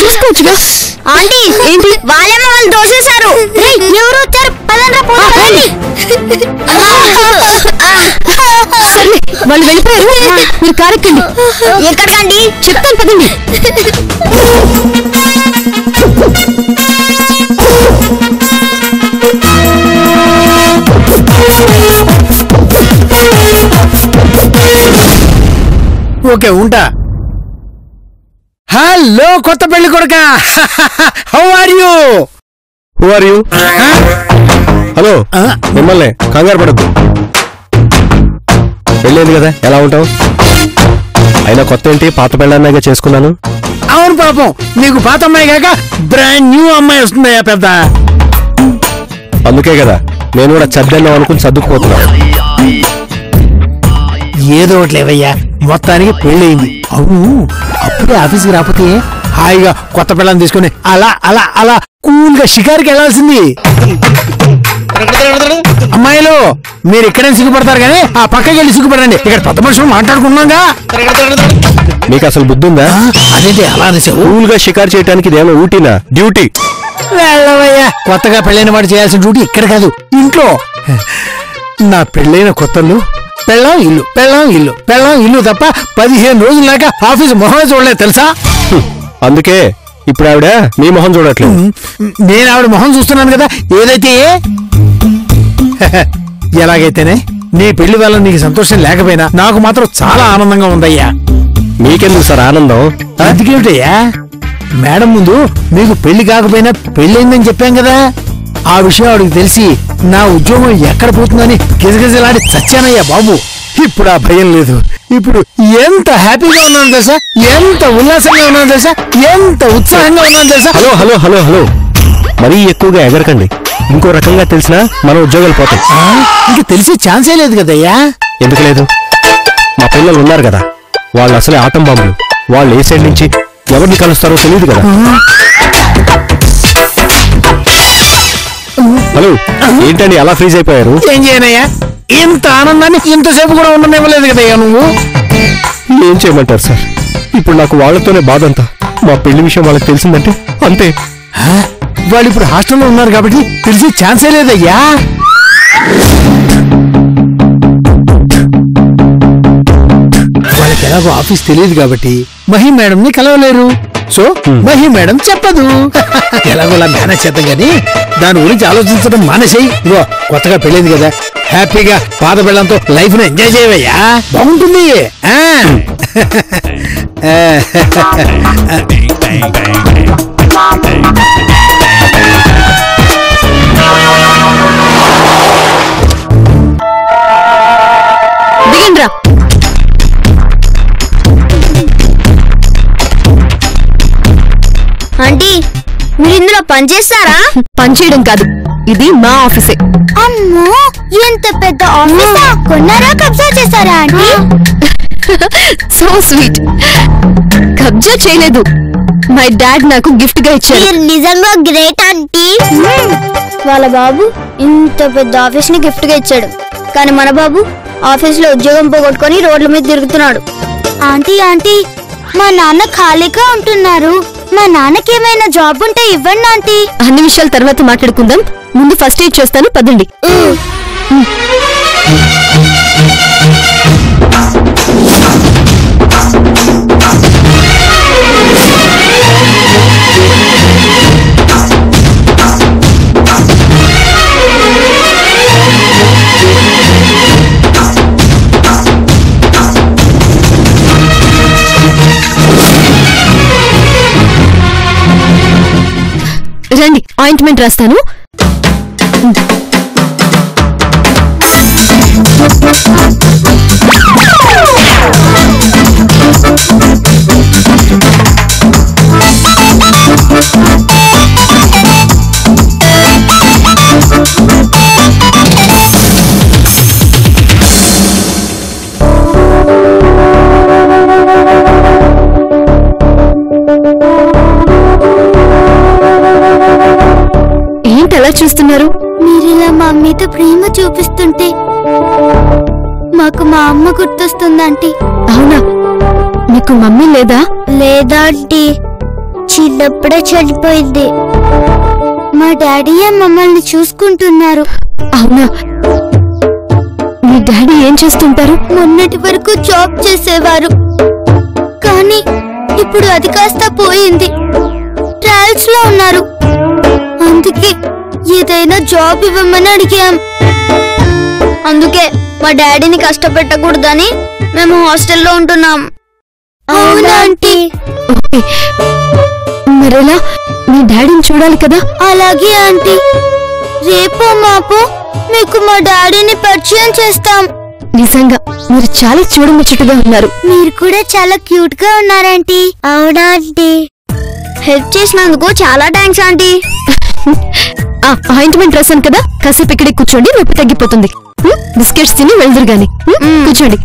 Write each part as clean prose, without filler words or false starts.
చూసుకోవచ్చుగా. Aunty ఏంటి వాళ్ళేమో వాళ్ళు దోసేశారు. ఎవరు వచ్చారు? పదండ్రా పోనీ. వాళ్ళు వెళ్ళిపోయారు, మీరు కారెక్కండి. ఎక్కడికండి చెప్తాను పదండి. ఓకే ఉంటా. హలో కొత్త పెళ్లి కొడుక, హౌ ఆర్ యూ? హలో, మిమ్మల్ని కంగారు పడద్దు. పెళ్ళేది కదా, ఎలా ఉంటావు? అయినా కొత్త ఏంటి, పాత పెళ్ళాన్నాగా చేసుకున్నాను. అవును పాపం, నీకు పాత అమ్మాయి కాక బ్రాండ్ న్యూ అమ్మాయి వస్తుందయ్యా పెద్ద. అందుకే కదా నేను కూడా చద్దెన్నాం అనుకుని సర్దుకుపోతున్నాను. ఏదో ఒకటి లేవయ్యా, మొత్తానికి పెళ్ళయింది. అవును, అప్పుడే ఆఫీస్కి రాకపోతే హాయిగా కొత్త పిల్లని తీసుకుని అలా అలా అలా కూల్ గా షికారికి వెళ్లాల్సింది. అమ్మాయిలు మీరు ఇక్కడే సిగ్గుపడతారు కానీ ఆ పక్కకి వెళ్ళి సిగ్గుపడండి. ఇక్కడ పెద్ద మనుషులు మాట్లాడుకున్నాగా. మీకు అసలు బుద్ధి ఉందా? అదేంటి అలా అనేసావు? కూల్ గా షికారు చేయడానికి ఇదేమో ఊటీనా డ్యూటీ? వెళ్ళవయ్యా, కొత్తగా పెళ్ళైన వాడు చేయాల్సిన డ్యూటీ ఇక్కడ కాదు, ఇంట్లో. నా పెళ్ళైన కొత్తలు పెళ్ళం ఇల్లు పెళ్ళం ఇల్లు పెళ్ళం ఇల్లు తప్ప 15 రోజులు దాకా ఆఫీసు మొహమే చూడలేదు తెలుసా. అందుకే ఇప్పుడు ఆవిడ మీ మొహం చూడట్లేదు. నేను ఆవిడ మొహం చూస్తున్నాను కదా. ఏదైతే ఎలాగైతేనే నీ పెళ్లి వల్ల నీకు సంతోషం లేకపోయినా నాకు మాత్రం చాలా ఆనందంగా ఉందయ్యా. మీకెందుకు సార్ ఆనందం? అందుకేమిటయ్యా, మేడం ముందు మీకు పెళ్లి కాకపోయినా పెళ్ళైందని చెప్పాం కదా. ఆ విషయం ఆవిడకి తెలిసి నా ఉద్యోగం ఎక్కడ పోతుందని గిజగిజలాడి చచ్చానయ్యా బాబు. ఇప్పుడు ఆ భయం లేదు. ఇప్పుడు ఎంత హ్యాపీగా ఉన్నాను తెలుసా, ఎంత ఉల్లాసంగా ఉన్నాను తెలుసా, ఎంత ఉత్సాహంగా ఉన్నాను తెలుసా. హలో హలో హలో హలో, మరీ ఎక్కువగా ఎగరకండి. ఇంకో రకంగా తెలిసినా మన ఉద్యోగాలు పోతాయి. ఇంక తెలిసే ఛాన్సే లేదు కదయ్యా. ఎందుకు లేదు? మా పిల్లలు ఉన్నారు కదా, వాళ్ళు అసలే ఆటం బాంబులు. వాళ్ళు ఏ సైడ్ నుంచి ఎవరిని కలుస్తారో తెలియదు కదా. హలో, ఏంటండి అలా ఫ్రీజ్ అయిపోయారు? ఏం చేయనయ్యా, ఇంత ఆనందాన్ని ఇంతసేపు కూడా ఉండనివ్వలేదు కదయ్యా నువ్వు. ఏం చేయమంటారు సార్, ఇప్పుడు నాకు వాళ్ళతోనే బాధ అంతా. మా పెళ్లి విషయం వాళ్ళకి తెలిసిందంటే అంతే. వాళ్ళు ఇప్పుడు హాస్టల్లో ఉన్నారు కాబట్టి తెలిసే ఛాన్సే లేదయ్యా. వాళ్ళకి ఎలాగో ఆఫీస్ తెలియదు కాబట్టి మహి మేడం ని కలవలేరు. సో మహి మేడం చెప్పదు. ఎలాగోలా మేనేజ్ చేద్దాం గానీ దాని గురించి ఆలోచించడం మానేసేయి. ఇగో కొత్తగా పెళ్ళింది కదా, హ్యాపీగా పాత పెళ్ళంతో లైఫ్ ను ఎంజాయ్ చేయవయ్యా, బాగుంటుంది. దిగండ్రా. ఆంటీ మీరు ఇందులో పనిచేస్తారా? పనిచేయడం కాదు, ఇది మా ఆఫీసే. అమ్మో, ఎంత పెద్ద ఆఫీసా! కొన్నారా కబ్జా చేశారా ఆంటీ? So sweet. కబ్జా చేయలేదు, మై డాడ్ నాకు గిఫ్ట్ గా ఇచ్చారు. మీరు నిజంగా గ్రేట్ ఆంటీ. వాళ్ళ బాబు ఇంత పెద్ద ఆఫీస్ ని గిఫ్ట్ గా ఇచ్చాడు, కానీ మన బాబు ఆఫీస్ లో ఉద్యోగం పోగొట్టుకొని రోడ్ల మీద తిరుగుతున్నాడు. ఆంటీ ఆంటీ, మా నాన్న ఖాళీగా ఉంటున్నారు, మా నాన్నకి ఏమైనా జాబ్ ఉంటే ఇవ్వండి ఆంటీ. అన్ని విషయాలు తర్వాత మాట్లాడుకుందాం, ముందు ఫస్ట్ ఎయిడ్ చేస్తాను, పదండి. రండి, ఆయింట్మెంట్ రాస్తాను. ఏంటి అలా చూస్తున్నారు? మీరిలా మా మీద ప్రేమ చూపిస్తుంటే మాకు మా అమ్మ గుర్తొస్తుంది ఆంటీ. అవునా, నీకు మమ్మీ లేదా? లేదా ఆంటీ, చిన్నప్పుడే చనిపోయింది. మా డాడీయే మమ్మల్ని చూసుకుంటున్నారు. అవునా, మీ డాడీ ఏం చేస్తుంటారు? మొన్నటి వరకు జాబ్ చేసేవారు, కానీ ఇప్పుడు అది కాస్త పోయింది. ట్రయల్స్ లో ఉన్నారు. అందుకే ఏదైనా జాబ్ ఇవ్వమని అడిగాం. అందుకే మా డాడీని కష్టపెట్టకూడదని మేము హాస్టల్లో ఉంటున్నాం. అవునా ఆంటీ? మరెలా? మీ డాడీని చూడాలి కదా. అలాగే ఆంటీ, రేపో మాపో మీకు మా డాడీని పరిచయం చేస్తాం. నిజంగా మీరు చాలా చూడముచ్చటగా ఉన్నారు. మీరు కూడా చాలా క్యూట్ గా ఉన్నారంటీ. అవునా ఆంటీ? హెల్ప్ చేసినందుకు చాలా థ్యాంక్స్ ఆంటీ. ఆయింట్మెంట్ రాశాను కదా, కాసేపు ఇక్కడే కూర్చోండి, నొప్పి తగ్గిపోతుంది. బిస్కెట్స్ తిని వెళ్దురు గాని. కూర్చోండి.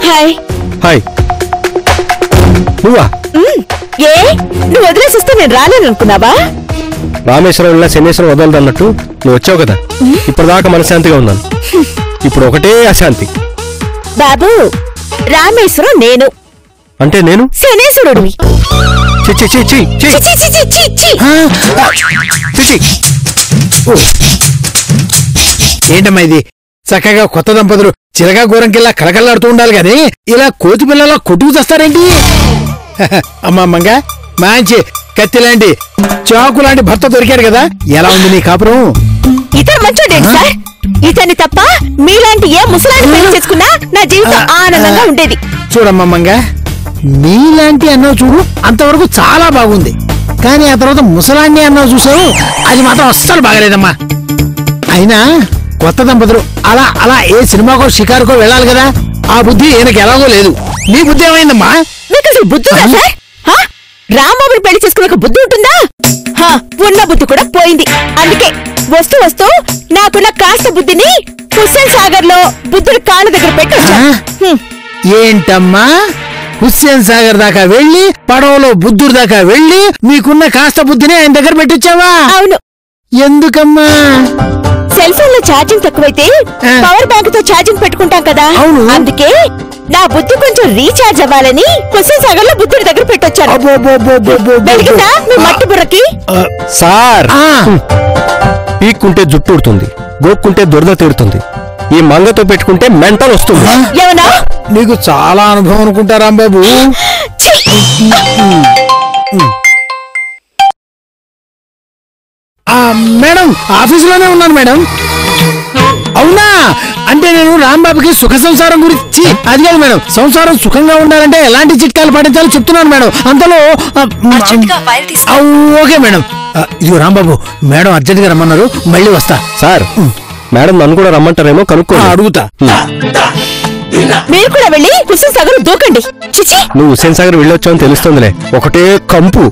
హాయ్. హాయ్. నువ్వా? ఏ, నువ్వు వదిలేసిస్తే నేను రాలేననుకున్నావా? రామేశ్వరం ఇలా శనేశ్వరం వదలదన్నట్టు నువ్వు వచ్చావు కదా, ఇప్పటిదాకా మనశ్శాంతిగా ఉన్నాను. ఇప్పుడు ఒకటే అశాంతి. బాబు, రామేశ్వరం నేను అంటే నేను శనేశ్వరుడు. ఏంటమ్మా ఇది? చక్కగా కొత్త దంపతులు చిరగా గోరంకిల్లా కలకల్లాడుతూ ఉండాలి గాని ఇలా కోతి పిల్లలా కొట్టుకు చేస్తారేంటి? అమ్మా మంగ, మంచి కత్తి లాంటి చాకు లాంటి భర్త దొరికాడు కదా, ఎలా ఉంది నీ కాపురం? ఇతను మంచోడేంటి సార్? ఇతన్ని తప్ప మీలాంటి ఏ ముసలాన్ని పెళ్లి చేసుకున్నా నా జీవితం ఆనందంగా ఉండేది. చూడమ్మా మంగ, నీలాంటి అన్నావు చూడు, అంతవరకు చాలా బాగుంది. కానీ ఆ తర్వాత ముసలాన్ని అన్నావు చూసావు, అది మాత్రం అస్సలు బాగలేదమ్మా. అయినా కొత్త దంపతులు అలా అలా ఏ సినిమాకో షికారుకో వెళ్ళాలి కదా, ఆ బుద్ధి ఈయనకి ఎలాగో లేదు. నీ బుద్ధి ఏమైందమ్మా? మీకు అసలు బుద్ధి ఉందా సార్? రాంబాబుని పెళ్లి చేసుకున్న బుద్ధి ఉంటుందా? ఉన్న బుద్ధి కూడా పోయింది. అందుకే వస్తూ వస్తూ నాకున్న కాస్త బుద్ధిని హుస్సేన్ సాగర్ లో బుద్ధుడి కాళ్ళ దగ్గర పెట్టొచ్చా. ఏంటమ్మా, హుస్సేన్ సాగర్ దాకా వెళ్ళి పడవలో బుద్ధుడి దాకా వెళ్ళి మీకున్న కాస్త బుద్ధిని ఆయన దగ్గర పెట్టొచ్చావా? అవును. ఎందుకమ్మా? సెల్ ఫోన్ లో ఛార్జింగ్ తక్కువైతే పవర్ బ్యాంక్ తో ఛార్జింగ్ పెట్టుకుంటాం కదా, అందుకే నా బుద్ధి కొంచెం రీఛార్జ్ అవ్వాలని హుస్సేన్ సాగర్ లో బుద్ధుడి దగ్గర పెట్టొచ్చాను. వెలిగిందా మీ మట్టి బుర్రకి? సార్, పీక్కుంటే జుట్టు ఉడుతుంది, గోక్కుంటే దురద తీరుతుంది, ఈ మంగతో పెట్టుకుంటే మెంటల్ వస్తుంది. ఏమన్నా? నీకు చాలా అనుభవం అనుకుంటా రాంబాబు. మేడం, ఆఫీసులోనే ఉన్నాను మేడం. అవునా? అంటే నేను రాంబాబుకి సుఖ సంసారం గురించి అది కాదు మేడం, సంసారం సుఖంగా ఉండాలంటే ఎలాంటి చిట్కాలు పాటించాలో చెప్తున్నాను మేడం. అంతలో ఓకే మేడం. ఇదిగో రాంబాబు, మేడం అర్జెంట్ గా రమ్మన్నారు, మళ్ళీ వస్తా. సార్, మేడం నన్ను కూడా రమ్మంటారేమో కనుక్కో. అడుగుతా. మీరు కూడా వెళ్ళి హుస్సేన్ సాగర్ దూకండి. చిచి, నువ్వు హుస్సేన్ సాగర్ వెళ్ళొచ్చావని తెలుస్తుందిలే, ఒకటే కంపు.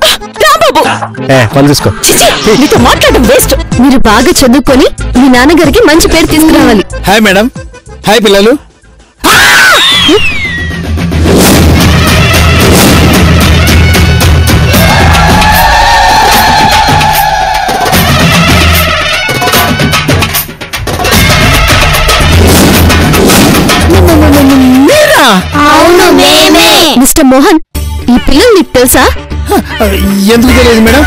రాంబాబు, పని తీసుకో. మీతో మాట్లాడడం వేస్ట్. మీరు బాగా చదువుకొని మీ నాన్నగారికి మంచి పేరు తీసుకురావాలి. Hi madam. హాయ్ పిల్లలు. అవును, మేమే. మిస్టర్ మోహన్, ఈ పిల్లలు నీకు తెలుసా? ఎందుకు తెలియదు మేడం,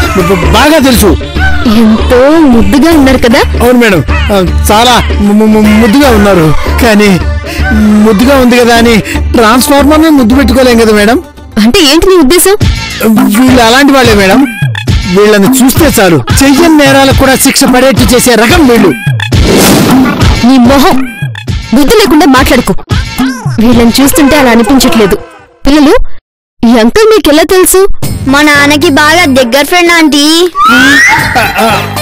బాగా తెలుసు. ఎంతో ముద్దుగా ఉన్నారు కదా? అవును మేడం, చాలా ముద్దుగా ఉన్నారు. కానీ ముద్దుగా ఉంది కదా అని ట్రాన్స్ఫార్మర్ ముద్దు పెట్టుకోలేం కదా మేడం. అంటే ఏంటి నీ ఉద్దేశం? వీళ్ళు అలాంటి వాళ్ళే మేడం. వీళ్ళని చూస్తే చాలు చెయ్యని నేరాలకు కూడా శిక్ష పడేట్టు చేసే రకం వీళ్ళు. నీ మొహం, బుద్ధి లేకుండా మాట్లాడుకో. వీళ్ళని చూస్తుంటే అలా అనిపించట్లేదు. పిల్లలు, ఈ అంకుల్ మీకెలా తెలుసు? మా నాన్నకి బాగా దగ్గర ఫ్రెండ్ ఆంటీ.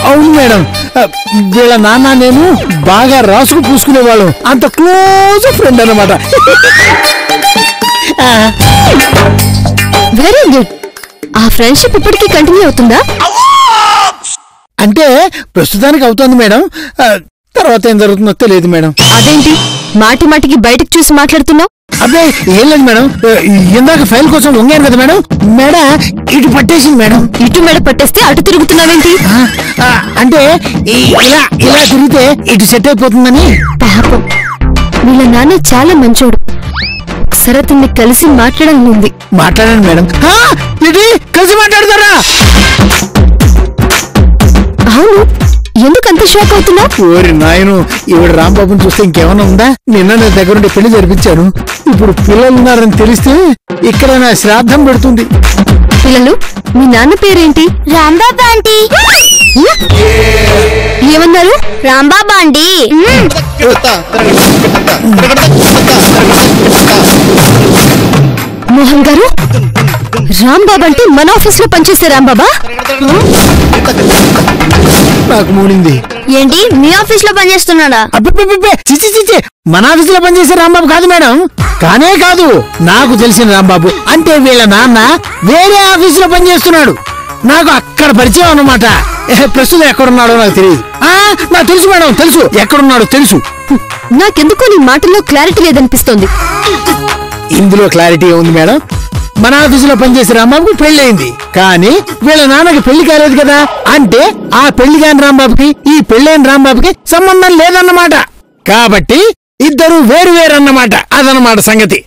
అవును మేడం, వీళ్ళ నాన్న నేను బాగా రాసుకు పూసుకునేవాళ్ళం, అంత క్లోజ్ ఫ్రెండ్ అన్నమాట. Very good. ఆ ఫ్రెండ్షిప్ ఇప్పటికీ కంటిన్యూ అవుతుందా? అంటే ప్రస్తుతానికి అవుతుంది మేడం. తర్వాత ఏం జరుగుతుందో తెలియదు మేడం. అదేంటి మాటి మాటికి బయటకు చూసి మాట్లాడుతున్నావు? అబ్బే ఏం లేదు మేడం, ఇందాక ఫైల్ కోసం వంగాను కదా మేడం, మెడ ఇటు పట్టేసింది మేడం. ఇటు మెడ పట్టేస్తే అటు తిరుగుతున్నావేంటి? అంటే ఇలా ఇలా తిరిగితే ఇటు సెట్ అయిపోతుందని. పాపం, వీళ్ళ నాన్న చాలా మంచోడు. ఒకసారి అతన్ని కలిసి మాట్లాడాలని ఉంది. మాట్లాడండి మేడం. ఇది కలిసి మాట్లాడతారా? అవును, ఎందుకు అంత షాక్ అవుతున్నా? ఓరి నాయను, ఈవిడ రాంబాబుని చూస్తే ఇంకేమన్నా ఉందా? నిన్న నా దగ్గరుండి పెళ్లి జరిపించాను, ఇప్పుడు పిల్లలున్నారని తెలిస్తే ఇక్కడ నా శ్రాద్ధం పెడుతుంది. పిల్లలు, మీ నాన్న పేరేంటి? రాంబాబు ఆంటీ. ఏమన్నారు? రాంబాబు ఆంటీ. మోహన్ గారు, రాంబాబు అంటే మన ఆఫీస్ లో పనిచేసే రాంబాబా? నాకు మూడింది. ఏంటి, మీ ఆఫీస్ లో పనిచేస్తున్నాడా? అబ్బే చిచి చిచి, మన ఆఫీస్ లో పనిచేసే రాంబాబు కాదు మేడం. కానే కాదు, నాకు తెలిసిన రాంబాబు అంటే వీళ్ళ నాన్న వేరే ఆఫీస్ లో పనిచేస్తున్నాడు. నాకు అక్కడ పరిచయం అన్నమాట. ప్రస్తుతం ఎక్కడున్నాడో నాకు తెలియదు. నాకు తెలుసు మేడం, తెలుసు ఎక్కడున్నాడో తెలుసు. నాకెందుకో నీ మాటల్లో క్లారిటీ లేదనిపిస్తోంది. ఇందులో క్లారిటీ ఉంది మేడం. మన ఆఫీసులో పనిచేసే రాంబాబుకి పెళ్ళయింది, కానీ వీళ్ళ నాన్నకి పెళ్లి కాలేదు కదా. అంటే ఆ పెళ్లి కాని రాంబాబుకి ఈ పెళ్ళైన రాంబాబుకి సంబంధం లేదన్నమాట. కాబట్టి ఇద్దరు వేరు వేరు అన్నమాట. అదన్నమాట సంగతి.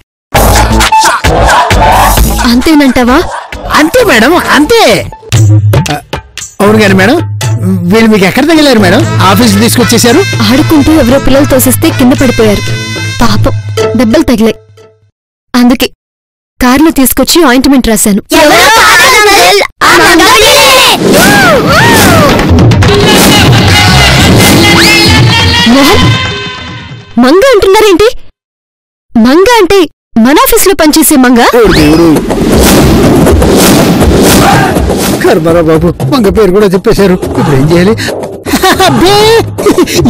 అంతేనంటావా? అంతే మేడం, అంతే. అవును కానీ మేడం, వీళ్ళు మీకు ఎక్కడ తగిలారు మేడం? ఆఫీస్ తీసుకొచ్చేసారు. ఆడుకుంటూ ఎవరో పిల్లలు తోసేస్తే కింద పడిపోయారు. పాపం, దెబ్బలు తగిలాయి. అందుకే కార్లో తీసుకొచ్చి ఆయింట్మెంట్ రాశాను. మోహన్, మంగ అంటున్నారేంటి? మంగ అంటే మన ఆఫీస్ లో పనిచేసే మంగ? కర్మరా బాబు, మంగ పేరు కూడా చెప్పేశారు. ఇప్పుడు ఏం చేయాలి?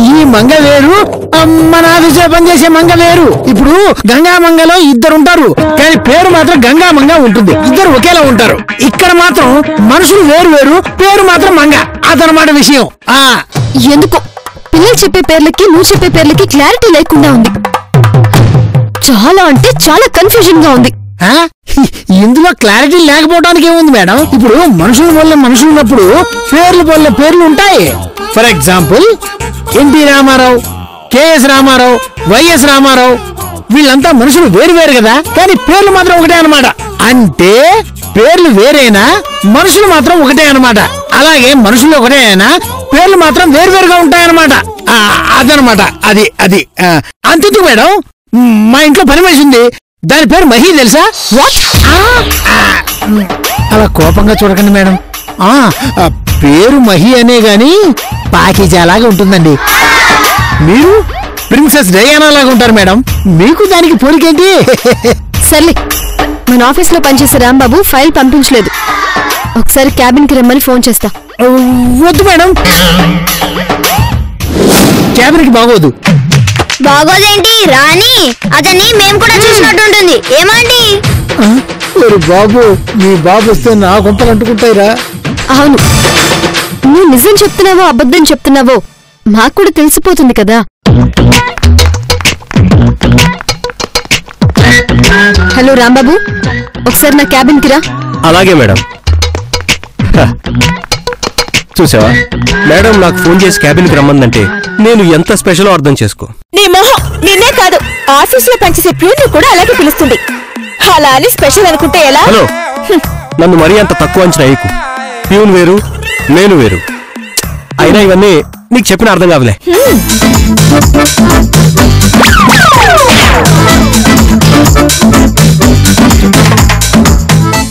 ఈ మంగ వేరు, మన ఆఫీసులో పనిచేసే మంగ వేరు. ఇప్పుడు గంగా మంగలో ఇద్దరు ఉంటారు, కానీ పేరు మాత్రం గంగా మంగ ఉంటుంది. ఇద్దరు ఒకేలా ఉంటారు. ఇక్కడ మాత్రం మనుషులు వేరు వేరు, పేరు మాత్రం మంగ. అదనమాట విషయం. ఎందుకో పిల్లలు చెప్పే పేర్లకి నువ్వు చెప్పే పేర్లకి క్లారిటీ లేకుండా ఉంది. చాలా అంటే చాలా కన్ఫ్యూజన్ గా ఉంది. ఇందులో క్లారిటీ లేకపోవడానికి ఏముంది మేడం? ఇప్పుడు మనుషుల వల్ల మనుషులు ఉన్నప్పుడు పేర్ల వల్ల పేర్లు ఉంటాయి. For example NT Ramarao, KS Ramarao, YS Ramarao, వీళ్ళంతా మనుషులు వేరు వేరు కదా, కానీ పేర్లు మాత్రం ఒకటే అన్నమాట. అంటే పేర్లు వేరేనా, మనుషులు మాత్రం ఒకటే అన్నమాట. అలాగే మనుషులు ఒకటే అయినా పేర్లు మాత్రం వేరువేరుగా ఉంటాయన్నమాట. అదనమాట. అది అది అంతెందుకు మేడం, మా ఇంట్లో పని మనిషి ఉంది, దాని పేరు మహి, తెలుసా? అలా కోపంగా చూడకండి మేడం. పేరు మహి అనే గాని పాకిజాలాగా ఉంటుందండి. మీరు ప్రిన్సెస్ డయానా లాగా ఉంటారు మేడం. మీకు దానికి పోలికేంటి? సర్లే, మన ఆఫీస్ లో పనిచేసే రాంబాబు ఫైల్ పంపించలేదు. ఒకసారి క్యాబిన్ కి రమ్మని ఫోన్ చేస్తా. వద్దు మేడం, క్యాబిన్ కి బాగోదు. బాగోదేంటి రాణి, అతన్ని మేము కూడా చూసినట్టుంటుంది. ఏమండి? బాబు, మీ బాబు వస్తే నా గుంపలు అంటుకుంటాయిరా. అవును, నువ్వు నిజం చెప్తున్నావో అబద్ధం చెప్తున్నావో మాకు కూడా తెలిసిపోతుంది కదా. హలో రాంబాబు, ఒకసారి నా క్యాబిన్ కి రా. అలాగే మేడం. చూసావా, మేడం నాకు ఫోన్ చేసి క్యాబిన్ కి రమ్మందంటే నేను ఎంత స్పెషల్ అర్థం చేసుకో. నీ మొహం, నిన్నే కాదు ఆఫీస్ లో పనిచేసే ప్యూన్ కూడా అలాగే పిలుస్తుంది. అలా అని స్పెషల్ అనుకుంటే ఎలా? హలో, నన్ను మరీ అంత తక్కువ అంచనా వేయకు. ప్యూన్ వేరు, నేను వేరు. అయినా ఇవన్నీ నీకు చెప్పిన అర్థం కాదులే.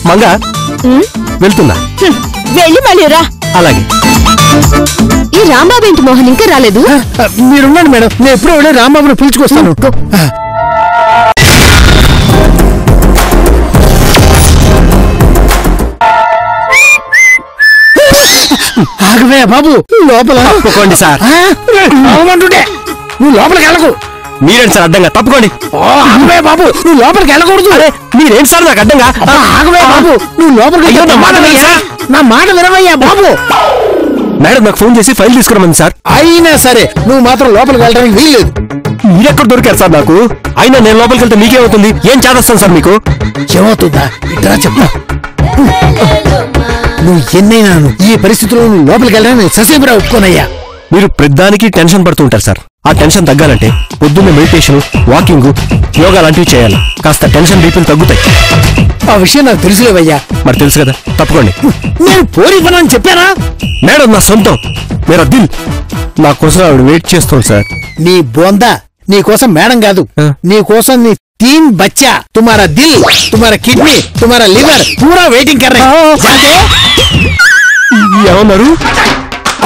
మంగ వెళ్తుందా? వెళ్ళి మళ్ళీ రా. అలాగే. ఈ రాంబాబు ఏంటి మోహన్ ఇంకా రాలేదు? మీరున్నాడు మేడం, నేను ఎప్పుడో వెళ్ళి రాంబాబుని పిలుచుకొస్తాను. ఆగవే బాబు, లోపల తప్పుకోండి సార్. అవమంటుంటే నువ్వు లోపలికి వెళ్ళకు. మీరేంటి సార్ అడ్డంగా? తప్పుకోండి. ఆగవే బాబు, నువ్వు లోపలికి వెళ్ళకూడదు. మీరేంటి సార్ నాకు అడ్డంగా? ఆగవే బాబు, నువ్వు లోపలికి. నా మాట వినవయ్యా బాబు. మేడం నాకు ఫోన్ చేసి ఫైల్ తీసుకురమంది సార్. అయినా సరే నువ్వు మాత్రం లోపలికి వెళ్ళడానికి వీల్లేదు. మీరెక్కడ దొరికారు సార్ నాకు? అయినా నేను లోపలికి వెళ్తే మీకేమవుతుంది? ఏం చేస్తాను సార్ మీకు? ఏమవుతుందా ఇట్లా చెప్తా. నువ్వు ఎన్నైనాను ఈ పరిస్థితుల్లో నువ్వు లోపలికి వెళ్ళడానికి ససేపురా ఒప్పుకోనయ్యా. మీరు ప్రతిదానికి టెన్షన్ పడుతూ ఉంటారు సార్. ఆ టెన్షన్ తగ్గాలంటే పొద్దున్న మెడిటేషన్, వాకింగ్, యోగా లాంటివి చేయాలి. కాస్త టెన్షన్ బీపీలు తగ్గుతాయి. ఆ విషయం నాకు తెలుసులేవయ్యా. మరి తెలుసు కదా, తప్పకోండి. నేను పోరిపనని చెప్పానా? మేడం నా సొంతం, మీరు దిల్. నా కోసం ఆవిడ వెయిట్ చేస్తాను సార్. నీ బోందా నీ కోసం మేడం కాదు, నీ కోసం నీ 3 बच्चा, तुम्हारा दिल, तुम्हारा किडनी, तुम्हारा लिवर पूरा वेटिंग कर रहे हैं. ఏమన్నారు?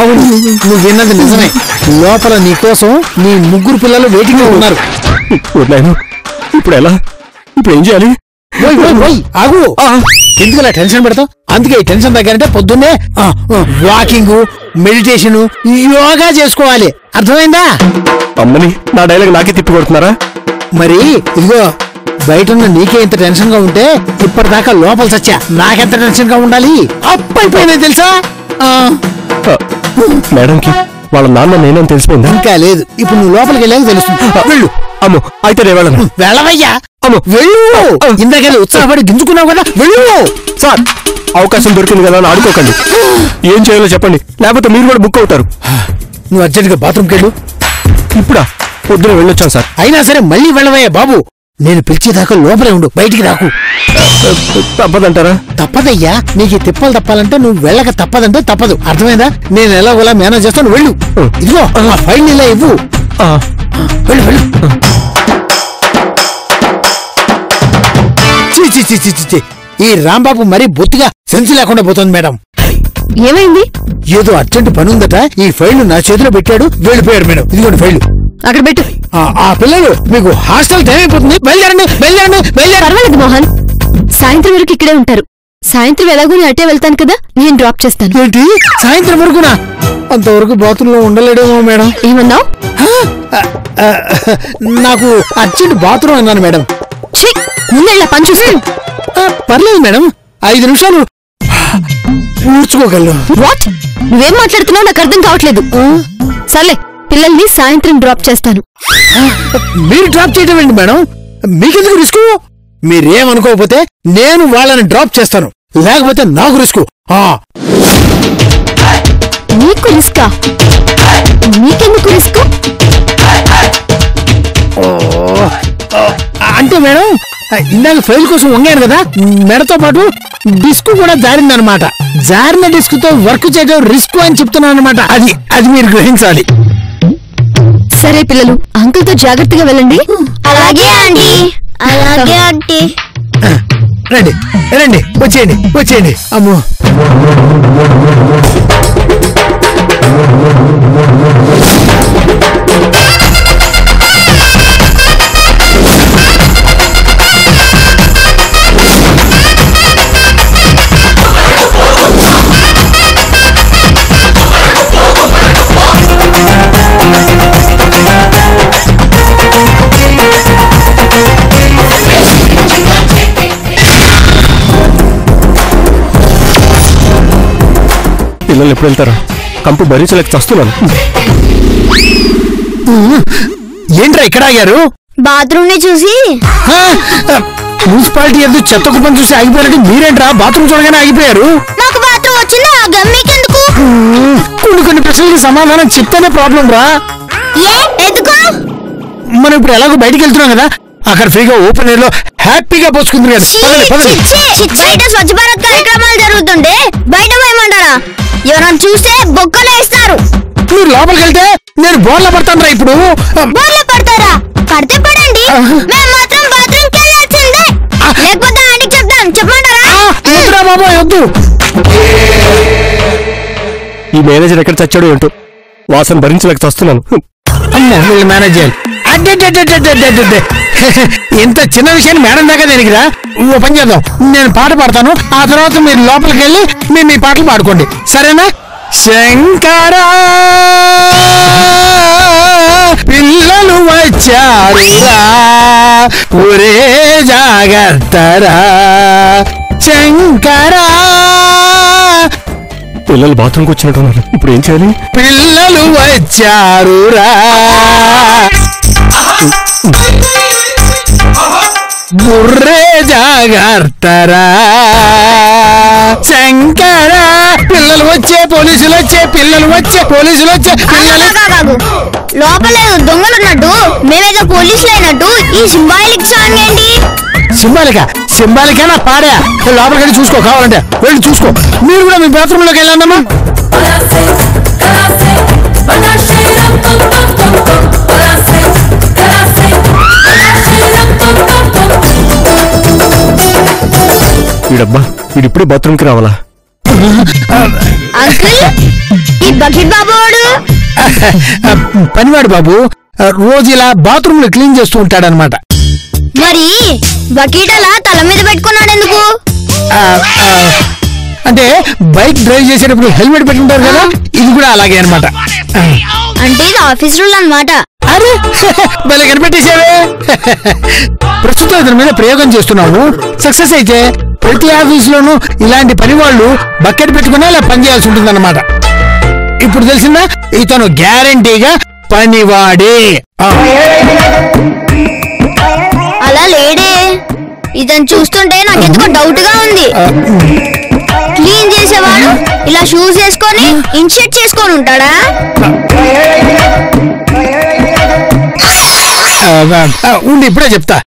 అవును, నువ్వు విన్నది నిజమే. లోపల నీ కోసం నీ 3 పిల్లలు వెయిటింగ్ లో ఉన్నారు. ఇప్పుడు ఎలా? ఇప్పుడు ఏం చేయాలి? ఆగు, ఎందుకు ఇలా టెన్షన్ పెడతావు? అందుకే ఈ టెన్షన్ తగ్గారంటే పొద్దున్నే వాకింగ్, మెడిటేషన్, యోగా చేసుకోవాలి. అర్థమైందా? అమ్మని నా డైలాగ్ నాకే తిప్పి కొడుతున్నారా? మరి ఇదిగో బయట నీకే ఇంత టెన్షన్ గా ఉంటే ఇప్పటిదాకా లోపల చచ్చా నాకెంత టెన్షన్ గా ఉండాలి. అప్పైపోయినాయి తెలుసా? మేడంకి వాళ్ళ నాన్న నేనని తెలిసిపోయింది. ఇంకా లేదు, ఇప్పుడు నువ్వు లోపలికి వెళ్ళాక తెలుస్తుంది. వెళ్ళు. అమ్మో, అయితే నేను వెళ్ళను. వెళ్ళవయ్యా. అమ్మో, వెళ్ళు. ఇందాక ఉత్సాహపడి గింజుకున్నావు కదా, వెళ్ళు. సార్, అవకాశం దొరికింది కదా అని ఆడుకోకండి. ఏం చేయాలో చెప్పండి, లేకపోతే మీరు కూడా బుక్ అవుతారు. నువ్వు అర్జెంట్ గా బాత్రూమ్కి వెళ్ళు. ఇప్పుడా? పొద్దున వెళ్ళొచ్చాను సార్. అయినా సరే మళ్ళీ వెళ్ళవయ్యా బాబు. నేను పిలిచేదాకా లోపలే ఉండు, బయటికి రాకు. తప్పదంటారా? తప్పదయ్యా. నీకు తిప్పలు తప్పాలంటే నువ్వు వెళ్ళక తప్పదంటే తప్పదు. అర్థమైందా? నేను ఎలాగోలా మేనేజ్ చేస్తాను, వెళ్ళు. ఇదిగో ఆ ఫైల్ ఇలా ఇవ్వు. వెళ్ళు వెళ్ళు. ఈ రాంబాబు మరీ బొత్తిగా సెన్స్ లేకుండా పోతుంది మేడం. ఏమైంది? ఏదో అర్జెంట్ పని ఉందట, ఈ ఫైల్ నా చేతిలో పెట్టాడు, వెళ్ళిపోయారు మేడం. ఇదిగోండి ఫైల్. అక్కడ పెట్టు. ఆ పిల్లలు మీకు హాస్టల్ టైం అయిపోతుంది, బయలుదేరండి బయలుదేరండి బయలుదేరండి. పర్వాలేదు మోహన్, సాయంత్రం వరకు ఇక్కడే ఉంటారు. సాయంత్రం ఎలాగో నేను అటే వెళ్తాను కదా, నేను డ్రాప్ చేస్తాను. ఏంటి సాయంత్రం వరకునా? అంతవరకు బాత్రూమ్ లో ఉండలేడేమో మేడం. ఏమన్నావు? నాకు అర్జెంట్ బాత్రూమ్ అన్నాను మేడం. ముందెళ్ళ పని చూసి. పర్లేదు మేడం, 5 నిమిషాలు ఊడ్చుకోగలను. వాట్? నువ్వేం మాట్లాడుతున్నావు నాకు అర్థం కావట్లేదు. సర్లే, పిల్లల్ని సాయంత్రం డ్రాప్ చేస్తాను. మీరు డ్రాప్ చేయటం ఏంటి మేడం? మీకెందుకు రిస్క్? మీరేమనుకోకపోతే నేను వాళ్ళని డ్రాప్ చేస్తాను, లేకపోతే నాకు రిస్క్. నీకు రిస్కా? నీకెందుకు రిస్క్? అంటే మేడం, ఇందాక ఫైల్ కోసం వంగాను కదా, మెడతో పాటు డిస్క్ కూడా జారిందనమాట. జారిన డిస్క్ తో వర్క్ చేయడం రిస్క్ అని చెప్తున్నాను అనమాట. అది మీరు గ్రహించాలి. సరే పిల్లలు, అంకుల్ తో జాగ్రత్తగా వెళ్ళండి. అలాగే ఆంటీ. అలాగే ఆంటీ. రండి రండి, వచ్చేయండి వచ్చేయండి. అమ్మో, పిల్లలు ఎప్పుడు వెళ్తారా? కంపు భరించలేక చస్తున్నాను. ఏంట్రా ఇక్కడ ఆగారు? బాత్రూమ్ ని చూసి. మున్సిపాలిటీ ఎందుకు చెత్త కుప్పని చూసి ఆగిపోయారంటే మీరేంట్రా బాత్రూమ్ చూడగానే ఆగిపోయారు? నాకు బాత్రూమ్ వచ్చింది, ఆ గమ్మీకెందుకు? కొన్ని ప్రశ్నలకు సమాధానం చెప్తేనే ప్రాబ్లం రా. ఎందుకు? మనం ఇప్పుడు ఎలాగో బయటికి వెళ్తున్నాం కదా, అక్కడ ఫ్రీగా ఓపెన్ ఎయిర్ లో హ్యాపీగా పోసుకుంది కదా. బయట స్వచ్ఛ భారత్ కార్యక్రమాలు జరుగుతుండే బయట పోయమంటారా? ఎవరైనా చూస్తే బొక్కలు వేస్తారు. మీరు లోపలికి వెళ్తే నేను బోర్ల పడతాను రా. ఇప్పుడు బోర్ల పడతారా? పడితే పడండి, మేము మాత్రం బాత్రూమ్ కి వెళ్ళాల్సిందే. లేకపోతే ఆంటీకి చెప్తాను, చెప్పమంటారా? వద్దురా బాబా, వద్దు. ఈ మేనేజర్ ఎక్కడ చచ్చాడు ఏంటో, వాసన భరించలేక చస్తున్నాను. మేనేజ్ చేయాలి. ఇంత చిన్న విషయాన్ని మేడం దాకా దేనికిరా? ఓ పని చేద్దాం, నేను పాట పాడతాను, ఆ తర్వాత మీరు లోపలికి వెళ్ళి మీ పాటలు పాడుకోండి, సరేనా? శంకరా పిల్లలు వచ్చారురా, ఒరే జాగ్రత్తరా శంకరా. పిల్లలు బాత్రూమ్కి వచ్చినట్టున్నారు. ఇప్పుడు ఏం చేయాలి? పిల్లలు వచ్చారురా, బుర్రే జాగ్రత్తరా శంకర. పిల్లలు వచ్చే, పోలీసులు వచ్చే, పిల్లలు వచ్చే, పోలీసులు వచ్చే, పిల్లలు. లోపల దొంగలున్నట్టు మేమేదో పోలీసులు అయినట్టు ఈ సింబాలిక్ సాంగ్ ఏంటి? సింబాలికేనా పాడా? లోపలికి వెళ్ళి చూసుకో, కావాలంటే వెళ్ళి చూసుకో. మీరు కూడా మీ బాత్రూమ్ లోకి వెళ్ళండమ్మా. వీడబ్బా, వీడిప్పుడే బాత్రూమ్కి రావాలా? అంకుల్, ఈ బకెట్ బాబోడు పనివాడు బాబు రోజు ఇలా బాత్రూమ్ లో క్లీన్ చేస్తూ ఉంటాడనమాట. మరి బకెట్ అలా తల మీద పెట్టుకున్నాడు ఎందుకు? అంటే బైక్ డ్రైవ్ చేసేటప్పుడు హెల్మెట్ పెట్టుకుంటారు కదా, ఇది కూడా అలాగే అనమాట. అంటే ఇది ఆఫీస్ రూల్ అన్నమాట. అరే భలే కనిపెట్టేసావే. ప్రస్తుతం ఇతని మీద ప్రయోగం చేస్తున్నాము. సక్సెస్ అయితే ప్రతి ఆఫీస్ లోనూ ఇలాంటి పని వాళ్ళు బకెట్ పెట్టుకుని ఇలా పనిచేయాల్సి ఉంటుంది అన్నమాట. ఇప్పుడు తెలిసిందా, ఇతను గ్యారంటీగా పనివాడే. అలా లేడే, ఇతను చూస్తుంటే నాకెందుకో డౌట్ గా ఉంది. క్లీన్ చేసేవాడు ఇలా షూస్ వేసుకొని ఇన్షర్ట్ చేసుకొని ఉంటాడా? ఉండి ఇప్పుడే చెప్తా.